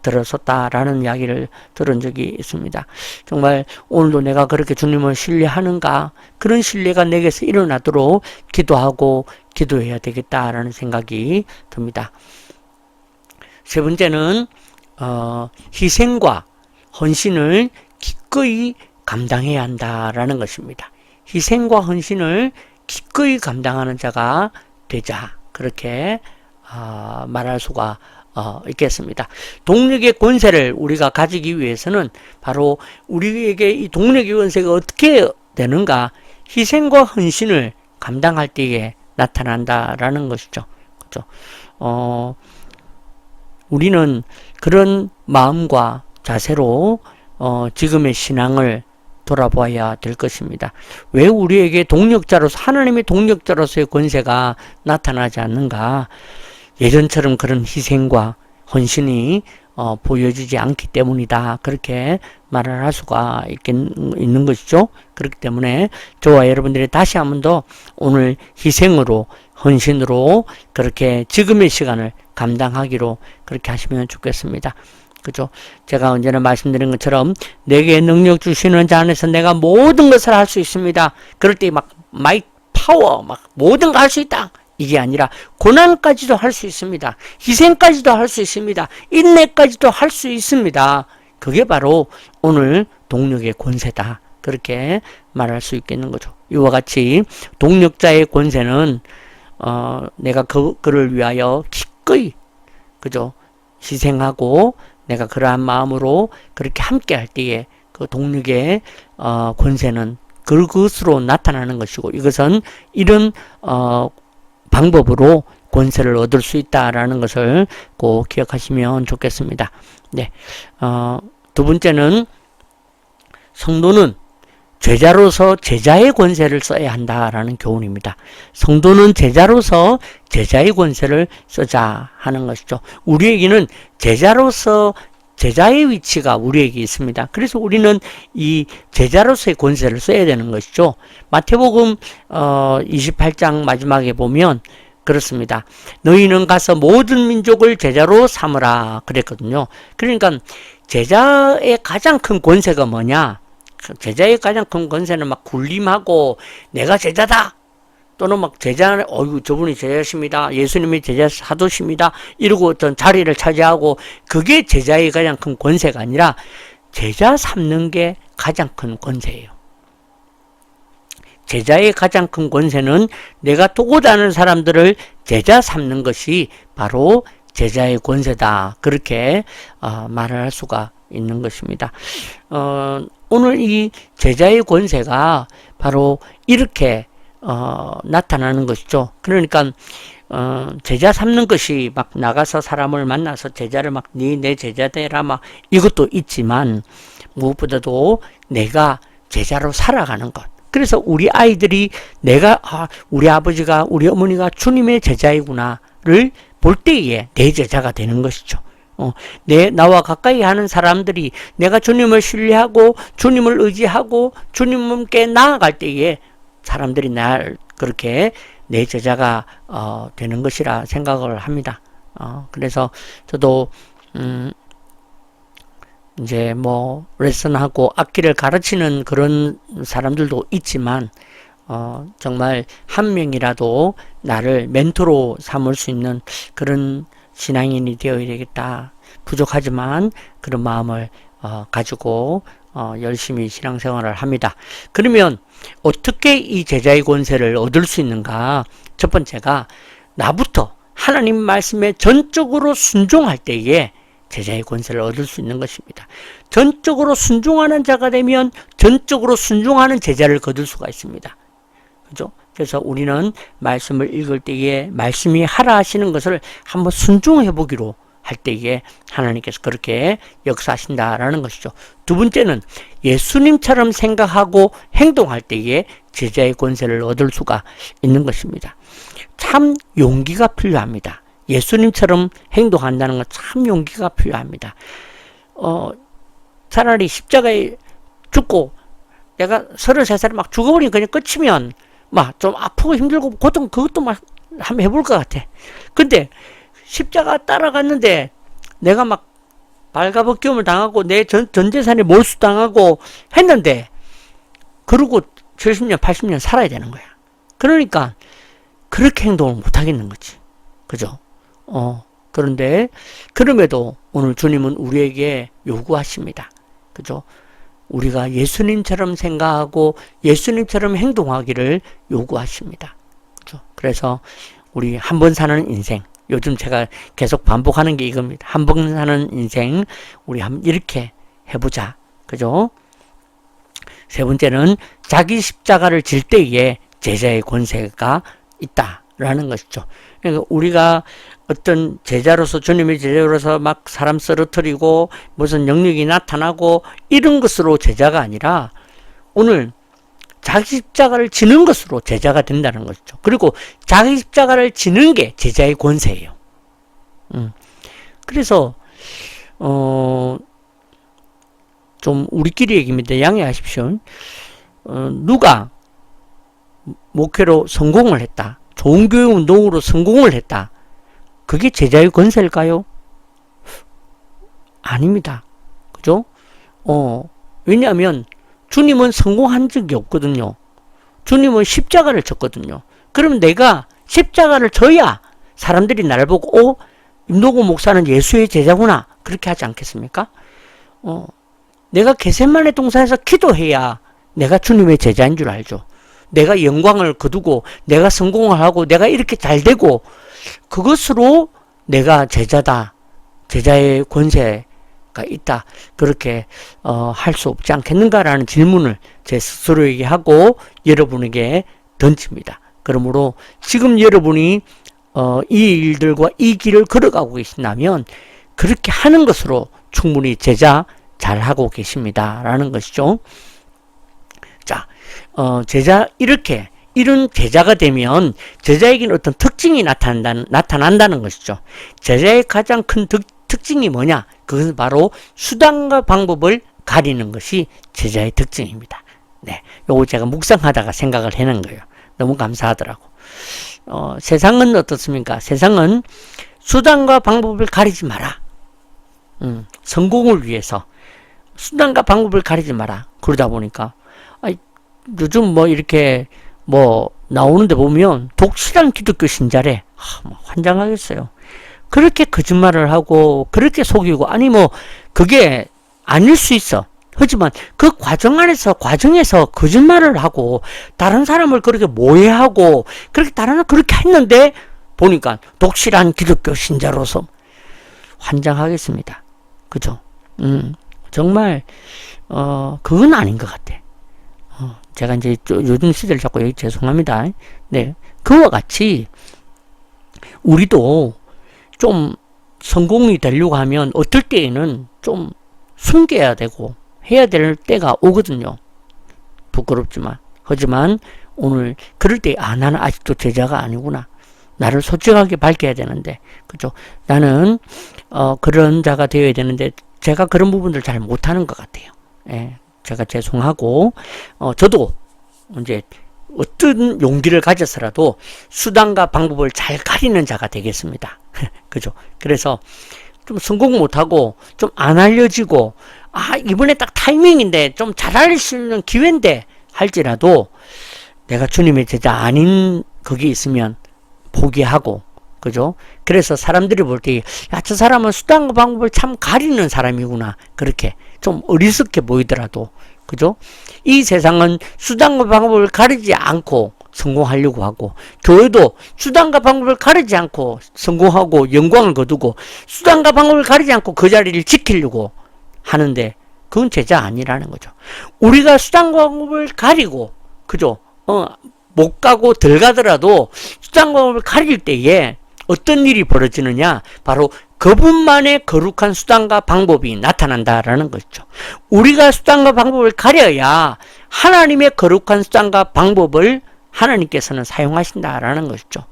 S1: 들었었다라는 이야기를 들은 적이 있습니다. 정말 오늘도 내가 그렇게 주님을 신뢰하는가? 그런 신뢰가 내게서 일어나도록 기도하고 기도해야 되겠다라는 생각이 듭니다. 세 번째는 희생과 헌신을 기꺼이 감당해야 한다라는 것입니다. 희생과 헌신을 기꺼이 감당하는 자가 되자. 그렇게 말할 수가 있겠습니다. 동력의 권세를 우리가 가지기 위해서는 바로 우리에게 이 동력의 권세가 어떻게 되는가? 희생과 헌신을 감당할 때에 나타난다라는 것이죠. 그죠? 우리는 그런 마음과 자세로 지금의 신앙을 돌아봐야 될 것입니다. 왜 우리에게 동력자로서, 하나님의 동력자로서의 권세가 나타나지 않는가? 예전처럼 그런 희생과 헌신이 보여지지 않기 때문이다. 그렇게 말을 할 수가 있는 것이죠. 그렇기 때문에 저와 여러분들이 다시 한 번 더 오늘 희생으로, 헌신으로 그렇게 지금의 시간을 감당하기로 그렇게 하시면 좋겠습니다. 그죠? 제가 언제나 말씀드린 것처럼 내게 능력 주시는 자 안에서 내가 모든 것을 할 수 있습니다. 그럴 때 막 마이 파워, 막 모든 걸 할 수 있다. 이게 아니라 고난까지도 할 수 있습니다. 희생까지도 할 수 있습니다. 인내까지도 할 수 있습니다. 그게 바로 오늘 동력의 권세다. 그렇게 말할 수 있겠는 거죠. 이와 같이 동력자의 권세는 내가 그를 위하여 기꺼이, 그죠? 희생하고 내가 그러한 마음으로 그렇게 함께 할 때에 그 동력의 권세는 그것으로 나타나는 것이고, 이것은 이런 방법으로 권세를 얻을 수 있다라는 것을 꼭 기억하시면 좋겠습니다. 네. 두 번째는 성도는 제자로서 제자의 권세를 써야 한다라는 교훈입니다. 성도는 제자로서 제자의 권세를 쓰자 하는 것이죠. 우리에게는 제자로서 제자의 위치가 우리에게 있습니다. 그래서 우리는 이 제자로서의 권세를 써야 되는 것이죠. 마태복음 28장 마지막에 보면 그렇습니다. 너희는 가서 모든 민족을 제자로 삼으라 그랬거든요. 그러니까 제자의 가장 큰 권세가 뭐냐? 제자의 가장 큰 권세는 막 군림하고 내가 제자다, 또는 막 제자, 저분이 제자십니다, 예수님이 제자 사도십니다, 이러고 어떤 자리를 차지하고, 그게 제자의 가장 큰 권세가 아니라 제자 삼는 게 가장 큰 권세예요. 제자의 가장 큰 권세는 내가 두고 다니는 사람들을 제자 삼는 것이 바로 제자의 권세다. 그렇게 말을 할 수가 있는 것입니다. 오늘 이 제자의 권세가 바로 이렇게 나타나는 것이죠. 그러니까 제자 삼는 것이 막 나가서 사람을 만나서 제자를 막 내 제자 되라 막 이것도 있지만, 무엇보다도 내가 제자로 살아가는 것. 그래서 우리 아이들이 내가 우리 아버지가, 우리 어머니가 주님의 제자이구나를 볼 때에 내 제자가 되는 것이죠. 나와 가까이 하는 사람들이 내가 주님을 신뢰하고 주님을 의지하고 주님께 나아갈 때에 사람들이 날 그렇게 내 제자가 되는 것이라 생각을 합니다. 그래서 저도 이제 뭐 레슨하고 악기를 가르치는 그런 사람들도 있지만 정말 한 명이라도 나를 멘토로 삼을 수 있는 그런 신앙인이 되어야 되겠다. 부족하지만 그런 마음을 가지고 열심히 신앙생활을 합니다. 그러면 어떻게 이 제자의 권세를 얻을 수 있는가? 첫 번째가 나부터 하나님 말씀에 전적으로 순종할 때에 제자의 권세를 얻을 수 있는 것입니다. 전적으로 순종하는 자가 되면 전적으로 순종하는 제자를 거둘 수가 있습니다. 그죠? 그래서 우리는 말씀을 읽을 때에 말씀이 하라 하시는 것을 한번 순종해 보기로 할 때에 하나님께서 그렇게 역사하신다라는 것이죠. 두 번째는 예수님처럼 생각하고 행동할 때에 제자의 권세를 얻을 수가 있는 것입니다. 참 용기가 필요합니다. 예수님처럼 행동한다는 건 참 용기가 필요합니다. 차라리 십자가에 죽고 내가 33살에 막 죽어버리면 그냥 끝이면 막 좀 아프고 힘들고 고통 그것도 막 한번 해볼 것 같아. 근데 십자가 따라갔는데 내가 막 발가벗김을 당하고 내 전 재산이 몰수당하고 했는데 그러고 70년 80년 살아야 되는 거야. 그러니까 그렇게 행동을 못 하겠는 거지. 그죠? 그런데 그럼에도 오늘 주님은 우리에게 요구하십니다. 그죠? 우리가 예수님처럼 생각하고 예수님처럼 행동하기를 요구하십니다. 그죠? 그래서 우리 한 번 사는 인생, 요즘 제가 계속 반복하는 게 이겁니다. 한 번 사는 인생 우리 한번 이렇게 해보자. 그죠? 세 번째는 자기 십자가를 질 때에 제자의 권세가 있다라는 것이죠. 그러니까 우리가 어떤 제자로서, 주님의 제자로서 막 사람 쓰러뜨리고 무슨 영역이 나타나고 이런 것으로 제자가 아니라 오늘 자기 십자가를 지는 것으로 제자가 된다는 것이죠. 그리고 자기 십자가를 지는 게 제자의 권세예요. 그래서 좀 우리끼리 얘기입니다. 양해하십시오. 누가 목회로 성공을 했다. 좋은 교육 운동으로 성공을 했다. 그게 제자의 권세일까요? 아닙니다. 그죠? 왜냐하면 주님은 성공한 적이 없거든요. 주님은 십자가를 졌거든요. 그럼 내가 십자가를 져야 사람들이 나를 보고 임동구 목사는 예수의 제자구나 그렇게 하지 않겠습니까? 내가 겟세마네 동산에서 기도해야 내가 주님의 제자인 줄 알죠. 내가 영광을 거두고 내가 성공을 하고 내가 이렇게 잘 되고 그것으로 내가 제자다. 제자의 권세가 있다. 그렇게 할 수 없지 않겠는가라는 질문을 제 스스로에게 하고 여러분에게 던집니다. 그러므로 지금 여러분이 이 일들과 이 길을 걸어가고 계신다면 그렇게 하는 것으로 충분히 제자 잘하고 계십니다. 라는 것이죠. 자, 제자, 이런 제자가 되면 제자에게는 어떤 특징이 나타난다는 것이죠. 제자의 가장 큰 특징이 뭐냐? 그것은 바로 수단과 방법을 가리는 것이 제자의 특징입니다. 네. 요거 제가 묵상하다가 생각을 해낸 거예요. 너무 감사하더라고. 세상은 어떻습니까? 세상은 수단과 방법을 가리지 마라. 성공을 위해서 수단과 방법을 가리지 마라. 그러다 보니까 요즘 뭐 이렇게 뭐 나오는데 보면 독실한 기독교 신자래. 뭐 환장하겠어요. 그렇게 거짓말을 하고 그렇게 속이고 아니 뭐 그게 아닐 수 있어. 하지만 그 과정에서 거짓말을 하고 다른 사람을 그렇게 모해하고 그렇게 다른 사람 그렇게 했는데 보니까 독실한 기독교 신자로서 환장하겠습니다. 그죠? 정말 그건 아닌 것 같아. 제가 이제 요즘 시대를 자꾸 여기 죄송합니다. 네. 그와 같이 우리도 좀 성공이 되려고 하면 어떨 때에는 좀 숨겨야 되고 해야 될 때가 오거든요. 부끄럽지만. 하지만 오늘 그럴 때 나는 아직도 제자가 아니구나. 나를 솔직하게 밝혀야 되는데 그죠? 나는 그런 자가 되어야 되는데 제가 그런 부분들 잘 못하는 것 같아요. 예. 제가 죄송하고 저도 이제 어떤 용기를 가져서라도 수단과 방법을 잘 가리는 자가 되겠습니다. 그죠? 그래서 좀 성공 못하고 좀 안 알려지고 이번에 딱 타이밍인데 좀 잘 알릴 수 있는 기회인데 할지라도 내가 주님의 제자 아닌 거기 있으면 포기하고 그죠? 그래서 사람들이 볼 때 저 사람은 수단과 방법을 참 가리는 사람이구나 그렇게 좀 어리석게 보이더라도 그죠? 이 세상은 수단과 방법을 가리지 않고 성공하려고 하고 교회도 수단과 방법을 가리지 않고 성공하고 영광을 거두고 수단과 방법을 가리지 않고 그 자리를 지키려고 하는데 그건 제자 아니라는 거죠. 우리가 수단과 방법을 가리고 그죠? 못 가고 덜 가더라도 수단과 방법을 가릴 때에 어떤 일이 벌어지느냐? 바로 그분만의 거룩한 수단과 방법이 나타난다라는 것이죠. 우리가 수단과 방법을 가려야 하나님의 거룩한 수단과 방법을 하나님께서는 사용하신다라는 것이죠.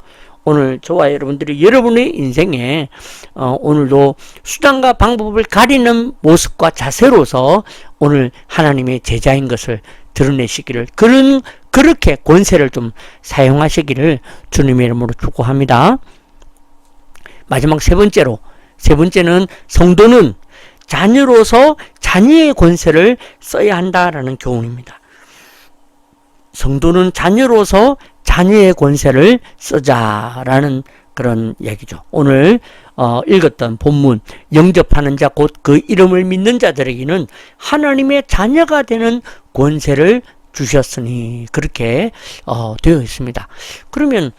S1: 오늘 저와 여러분들이 여러분의 인생에 오늘도 수단과 방법을 가리는 모습과 자세로서 오늘 하나님의 제자인 것을 드러내시기를 그렇게 권세를 좀 사용하시기를 주님의 이름으로 축복합니다. 마지막 세 번째는 성도는 자녀로서 자녀의 권세를 써야 한다라는 교훈입니다. 성도는 자녀로서 자녀의 권세를 쓰자라는 그런 얘기죠. 오늘 읽었던 본문 영접하는 자 곧 그 이름을 믿는 자들에게는 하나님의 자녀가 되는 권세를 주셨으니 그렇게 되어 있습니다. 그러면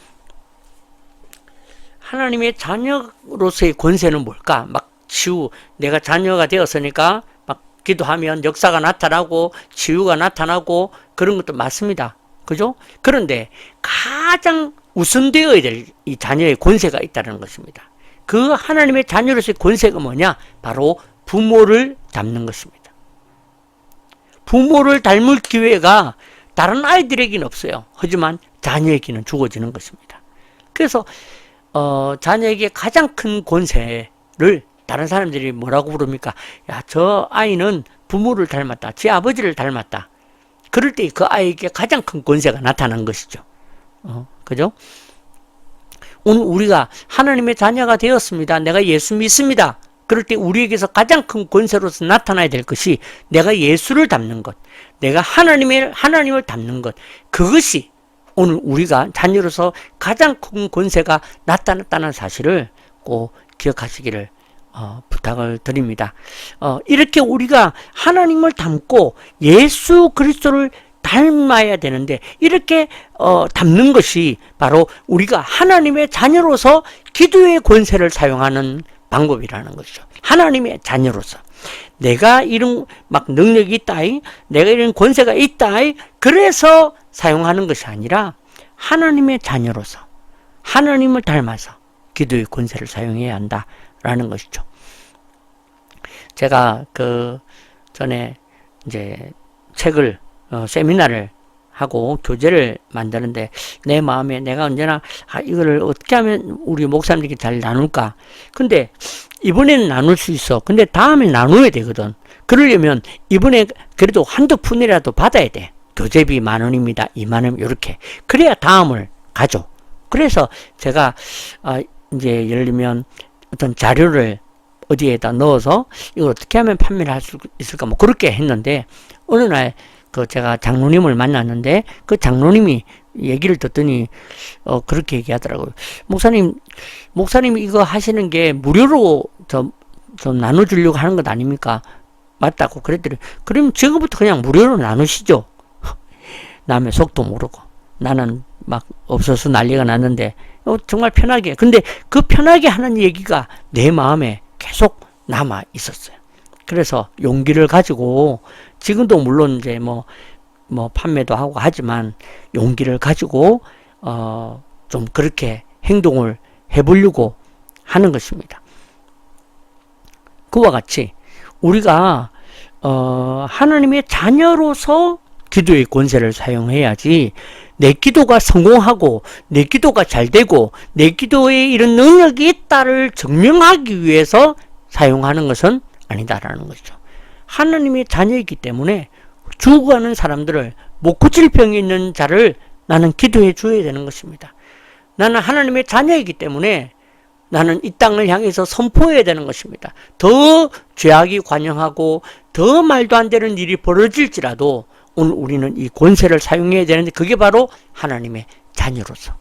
S1: 하나님의 자녀로서의 권세는 뭘까? 막 내가 자녀가 되었으니까 막 기도하면 역사가 나타나고 치유가 나타나고 그런 것도 맞습니다. 그죠? 그런데 가장 우선되어야 될 이 자녀의 권세가 있다는 것입니다. 그 하나님의 자녀로서의 권세가 뭐냐? 바로 부모를 닮는 것입니다. 부모를 닮을 기회가 다른 아이들에게는 없어요. 하지만 자녀에게는 주어지는 것입니다. 그래서 자녀에게 가장 큰 권세를 다른 사람들이 뭐라고 부릅니까? 야, 저 아이는 부모를 닮았다. 제 아버지를 닮았다. 그럴 때 그 아이에게 가장 큰 권세가 나타난 것이죠. 그죠? 오늘 우리가 하나님의 자녀가 되었습니다. 내가 예수 믿습니다. 그럴 때 우리에게서 가장 큰 권세로서 나타나야 될 것이 내가 예수를 닮는 것, 내가 하나님을 닮는 것, 그것이 오늘 우리가 자녀로서 가장 큰 권세가 나타났다는 사실을 꼭 기억하시기를 부탁을 드립니다. 이렇게 우리가 하나님을 닮고 예수 그리스도를 닮아야 되는데 이렇게 닮는 것이 바로 우리가 하나님의 자녀로서 기도의 권세를 사용하는 방법이라는 것이죠. 하나님의 자녀로서 내가 이런 막 능력이 있다, 내가 이런 권세가 있다, 그래서 사용하는 것이 아니라 하나님의 자녀로서 하나님을 닮아서 기도의 권세를 사용해야 한다라는 것이죠. 제가 그 전에 이제 책을 세미나를 하고 교재를 만드는데 내 마음에 내가 언제나 이거를 어떻게 하면 우리 목사님들께 잘 나눌까? 근데 이번에는 나눌 수 있어. 근데 다음에 나눠야 되거든. 그러려면 이번에 그래도 한두 푼이라도 받아야 돼. 교재비 10,000원입니다. 20,000원 이렇게. 그래야 다음을 가죠. 그래서 제가 이제 예를 들면 어떤 자료를 어디에다 넣어서 이걸 어떻게 하면 판매를 할 수 있을까 뭐 그렇게 했는데 어느 날 그 제가 장로님을 만났는데 그 장로님이 얘기를 듣더니 그렇게 얘기하더라고요. 목사님 이거 하시는 게 무료로 좀 나눠주려고 하는 것 아닙니까? 맞다고 그랬더니 그럼 지금부터 그냥 무료로 나누시죠. 남의 속도 모르고 나는 막 없어서 난리가 났는데 정말 편하게. 근데 그 편하게 하는 얘기가 내 마음에 계속 남아 있었어요. 그래서 용기를 가지고 지금도 물론 이제 뭐 판매도 하고 하지만 용기를 가지고 좀 그렇게 행동을 해보려고 하는 것입니다. 그와 같이 우리가 하나님의 자녀로서 기도의 권세를 사용해야지 내 기도가 성공하고 내 기도가 잘 되고 내 기도에 이런 능력이 있다를 증명하기 위해서 사용하는 것은 아니다라는 것이죠. 하나님의 자녀이기 때문에 죽어가는 사람들을 못 고칠 병이 있는 자를 나는 기도해 줘야 되는 것입니다. 나는 하나님의 자녀이기 때문에 나는 이 땅을 향해서 선포해야 되는 것입니다. 더 죄악이 관영하고 더 말도 안 되는 일이 벌어질지라도 오늘 우리는 이 권세를 사용해야 되는데 그게 바로 하나님의 자녀로서.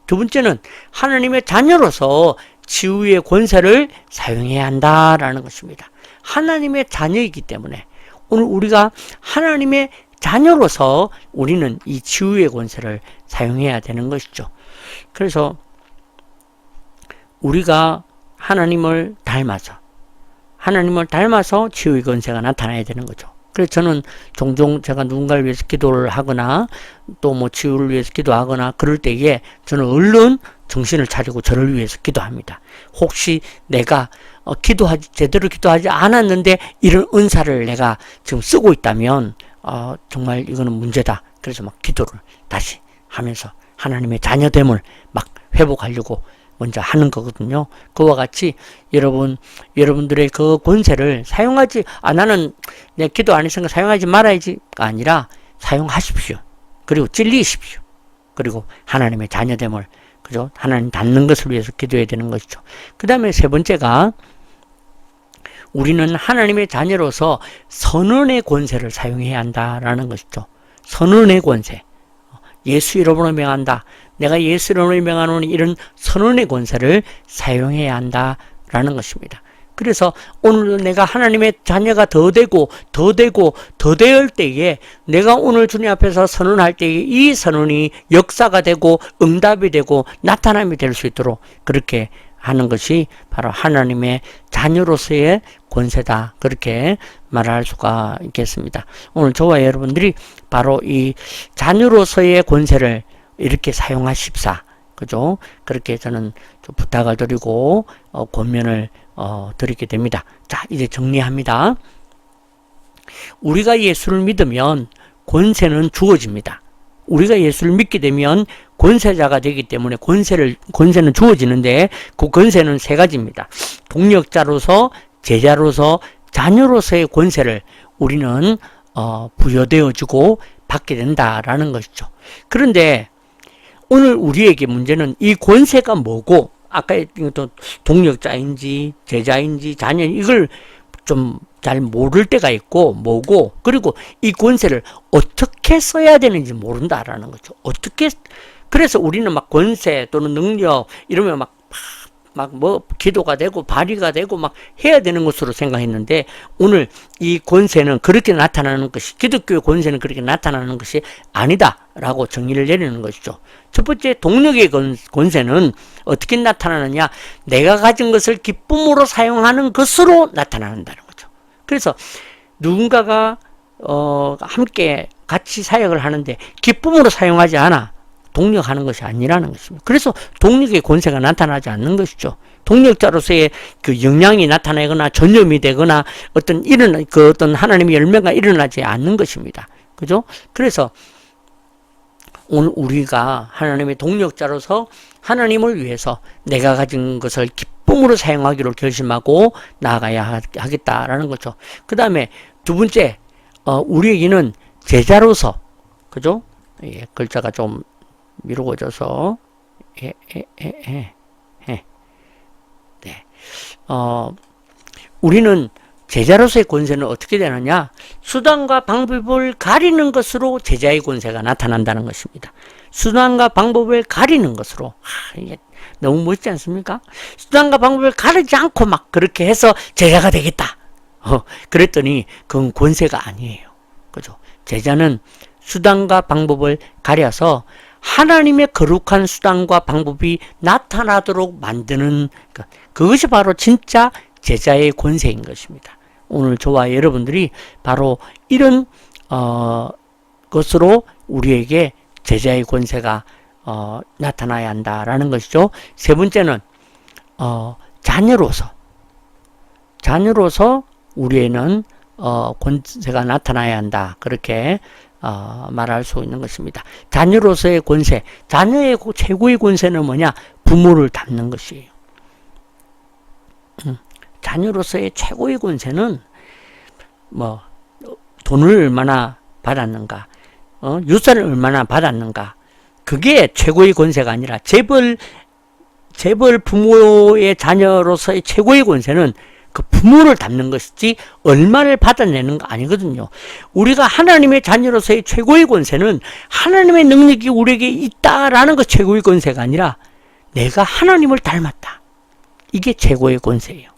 S1: 두 번째는 하나님의 자녀로서 치유의 권세를 사용해야 한다라는 것입니다. 하나님의 자녀이기 때문에 오늘 우리가 하나님의 자녀로서 우리는 이 치유의 권세를 사용해야 되는 것이죠. 그래서 우리가 하나님을 닮아서 치유의 권세가 나타나야 되는 거죠. 그래서 저는 종종 제가 누군가를 위해서 기도를 하거나 또 뭐 치유를 위해서 기도하거나 그럴 때에 저는 얼른 정신을 차리고 저를 위해서 기도합니다. 혹시 내가 제대로 기도하지 않았는데 이런 은사를 내가 지금 쓰고 있다면 정말 이거는 문제다. 그래서 막 기도를 다시 하면서 하나님의 자녀됨을 막 회복하려고 먼저 하는 거거든요. 그와 같이 여러분들의 그 권세를 사용하지, 나는 내 기도 안 했으니까 사용하지 말아야지가 아니라 사용하십시오. 그리고 찔리십시오. 그리고 하나님의 자녀됨을, 그죠? 하나님 닮는 것을 위해서 기도해야 되는 것이죠. 그 다음에 세 번째가 우리는 하나님의 자녀로서 선언의 권세를 사용해야 한다라는 것이죠. 선언의 권세. 예수 이름으로 명한다. 내가 예수 이름으로 명하노니 이런 선언의 권세를 사용해야 한다라는 것입니다. 그래서 오늘 내가 하나님의 자녀가 더 되고 더 되고 더 될 때에 내가 오늘 주님 앞에서 선언할 때에 이 선언이 역사가 되고 응답이 되고 나타남이 될 수 있도록 그렇게 하는 것이 바로 하나님의 자녀로서의 권세다. 그렇게 말할 수가 있겠습니다. 오늘 저와 여러분들이 바로 이 자녀로서의 권세를 이렇게 사용하십사. 그죠? 그렇게 저는 좀 부탁을 드리고 권면을 드리게 됩니다. 자, 이제 정리합니다. 우리가 예수를 믿으면 권세는 주어집니다. 우리가 예수를 믿게 되면 권세자가 되기 때문에 권세는 주어지는데 그 권세는 세 가지입니다. 동력자로서, 제자로서, 자녀로서의 권세를 우리는 부여되어지고 받게 된다라는 것이죠. 그런데 오늘 우리에게 문제는 이 권세가 뭐고, 아까 또 동력자인지 제자인지 자녀인지 이걸 좀 잘 모를 때가 있고 뭐고, 그리고 이 권세를 어떻게 써야 되는지 모른다라는 거죠. 그래서 우리는 막 권세 또는 능력 이러면 막 뭐 기도가 되고 발휘가 되고 막 해야 되는 것으로 생각했는데, 오늘 이 권세는 그렇게 나타나는 것이, 기독교의 권세는 그렇게 나타나는 것이 아니다라고 정의를 내리는 것이죠. 첫 번째, 동력의 권세는 어떻게 나타나느냐, 내가 가진 것을 기쁨으로 사용하는 것으로 나타난다는 거죠. 그래서 누군가가 함께 같이 사역을 하는데 기쁨으로 사용하지 않아 동력하는 것이 아니라는 것입니다. 그래서 동력의 권세가 나타나지 않는 것이죠. 동력자로서의 그 역량이 나타나거나 전염이 되거나 어떤 하나님의 열매가 일어나지 않는 것입니다. 그죠? 그래서 오늘 우리가 하나님의 동력자로서 하나님을 위해서 내가 가진 것을 기쁨으로 사용하기로 결심하고 나아가야 하겠다라는 거죠. 그 다음에 두 번째, 우리에게는 제자로서, 그죠? 예, 글자가 좀 미루어져서 네. 우리는 제자로서의 권세는 어떻게 되느냐, 수단과 방법을 가리는 것으로 제자의 권세가 나타난다는 것입니다. 수단과 방법을 가리는 것으로. 이게 너무 멋있지 않습니까? 수단과 방법을 가리지 않고 막 그렇게 해서 제자가 되겠다. 그랬더니 그건 권세가 아니에요. 그죠? 제자는 수단과 방법을 가려서 하나님의 거룩한 수단과 방법이 나타나도록 만드는 그것이 바로 진짜 제자의 권세인 것입니다. 오늘 저와 여러분들이 바로 이런 것으로 우리에게 제자의 권세가 나타나야 한다라는 것이죠. 세 번째는 자녀로서 우리에는 권세가 나타나야 한다. 그렇게 말할 수 있는 것입니다. 자녀로서의 권세, 자녀의 최고의 권세는 뭐냐? 부모를 닮는 것이에요. 자녀로서의 최고의 권세는 뭐 돈을 얼마나 받았는가, 유산을 얼마나 받았는가, 그게 최고의 권세가 아니라 재벌 부모의 자녀로서의 최고의 권세는 그 부모를 닮는 것이지 얼마를 받아내는 거 아니거든요. 우리가 하나님의 자녀로서의 최고의 권세는 하나님의 능력이 우리에게 있다라는 것 최고의 권세가 아니라 내가 하나님을 닮았다. 이게 최고의 권세예요.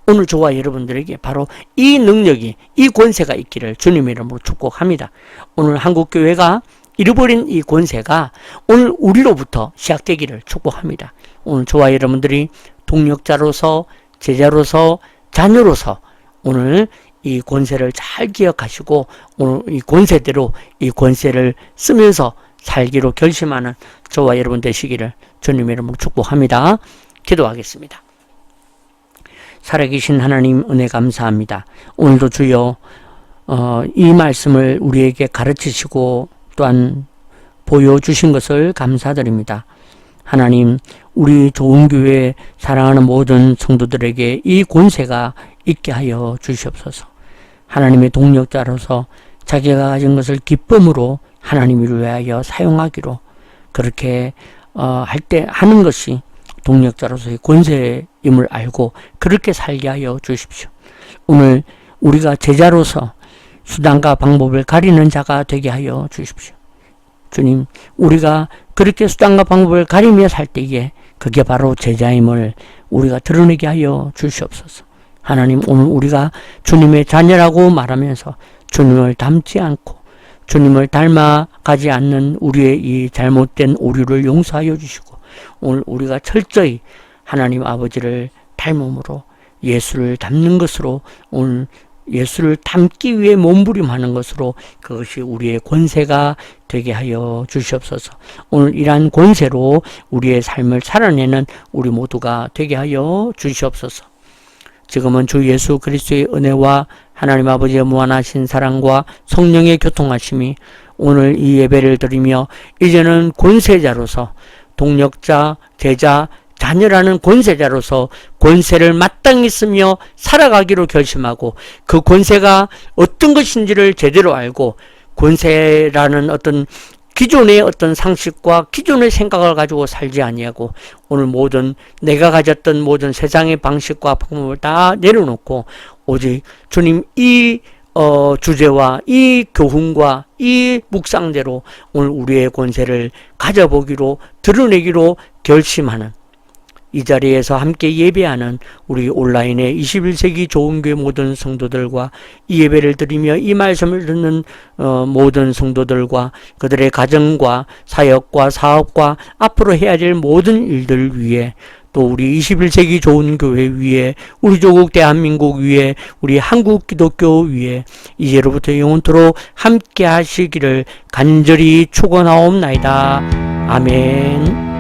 S1: 오늘 저와 여러분들에게 바로 이 능력이, 이 권세가 있기를 주님의 이름으로 축복합니다. 오늘 한국교회가 잃어버린 이 권세가 오늘 우리로부터 시작되기를 축복합니다. 오늘 저와 여러분들이 동력자로서, 제자로서, 자녀로서 오늘 이 권세를 잘 기억하시고 오늘 이 권세대로 이 권세를 쓰면서 살기로 결심하는 저와 여러분 되시기를 주님의 이름으로 축복합니다. 기도하겠습니다. 살아계신 하나님 은혜 감사합니다. 오늘도 주여 이 말씀을 우리에게 가르치시고 또한 보여주신 것을 감사드립니다. 하나님, 우리 좋은 교회 사랑하는 모든 성도들에게 이 권세가 있게 하여 주시옵소서. 하나님의 동력자로서 자기가 가진 것을 기쁨으로 하나님을 위하여 사용하기로 그렇게 하는 것이 동력자로서의 권세임을 알고 그렇게 살게 하여 주십시오. 오늘 우리가 제자로서 수단과 방법을 가리는 자가 되게 하여 주십시오. 주님, 우리가 그렇게 수단과 방법을 가리며 살 때에 그게 바로 제자임을 우리가 드러내게 하여 주시옵소서. 하나님, 오늘 우리가 주님의 자녀라고 말하면서 주님을 닮지 않고 주님을 닮아가지 않는 우리의 이 잘못된 오류를 용서하여 주시고, 오늘 우리가 철저히 하나님 아버지를 닮음으로 예수를 닮는 것으로, 오늘 예수를 닮기 위해 몸부림하는 것으로 그것이 우리의 권세가 되게 하여 주시옵소서. 오늘 이러한 권세로 우리의 삶을 살아내는 우리 모두가 되게 하여 주시옵소서. 지금은 주 예수 그리스도의 은혜와 하나님 아버지의 무한하신 사랑과 성령의 교통하심이 오늘 이 예배를 드리며 이제는 권세자로서, 동력자, 제자, 자녀라는 권세자로서 권세를 마땅히 쓰며 살아가기로 결심하고, 그 권세가 어떤 것인지를 제대로 알고, 권세라는 어떤 기존의 어떤 상식과 기존의 생각을 가지고 살지 아니하고, 오늘 모든 내가 가졌던 모든 세상의 방식과 방법을 다 내려놓고 오직 주님 이 주제와 이 교훈과 이 묵상대로 오늘 우리의 권세를 가져보기로, 드러내기로 결심하는, 이 자리에서 함께 예배하는 우리 온라인의 21세기 좋은교회 모든 성도들과 이 예배를 드리며 이 말씀을 듣는 모든 성도들과 그들의 가정과 사역과 사업과 앞으로 해야 될 모든 일들 위해, 또 우리 21세기 좋은 교회 위에, 우리 조국 대한민국 위에, 우리 한국 기독교 위에 이제로부터 영원토록 함께 하시기를 간절히 축원하옵나이다. 아멘.